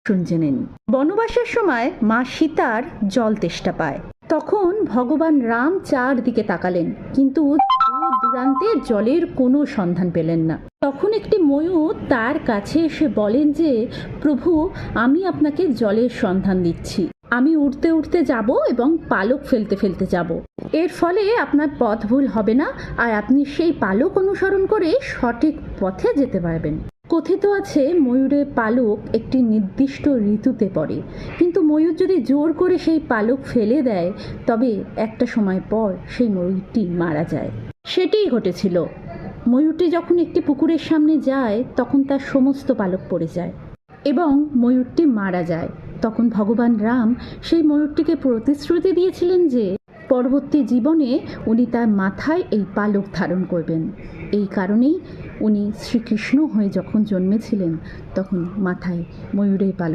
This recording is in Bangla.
শুনছে নিন। বনবাসের সময় মা সীতার জল তেষ্টা পায়। তখন ভগবান রাম চারদিকে তাকালেন, কিন্তু দূরান্তে জলের কোনো সন্ধান পেলেন না। তখন একটি ময়ূর তার কাছে এসে বলেন যে, প্রভু, আমি আপনাকে জলের সন্ধান দিচ্ছি। আমি উড়তে উড়তে যাব এবং পালক ফেলতে ফেলতে যাব। এর ফলে আপনার পথ ভুল হবে না, আর আপনি সেই পালক অনুসরণ করে সঠিক পথে যেতে পারবেন। কথিত আছে ময়ূরের পালক একটি নির্দিষ্ট ঋতুতে পড়ে, কিন্তু ময়ূর যদি জোর করে সেই পালক ফেলে দেয় তবে একটা সময় পর সেই ময়ূরটি মারা যায়। সেটিই ঘটেছিল। ময়ূরটি যখন একটি পুকুরের সামনে যায় তখন তার সমস্ত পালক পড়ে যায় এবং ময়ূরটি মারা যায়। তখন ভগবান রাম সেই ময়ূরটিকে প্রতিশ্রুতি দিয়েছিলেন যে পরবর্তী জীবনে উনি তার মাথায় এই পালক ধারণ করবেন। এই কারণেই উনি শ্রীকৃষ্ণ হয়ে যখন জন্মেছিলেন তখন মাথায় ময়ূরের পালক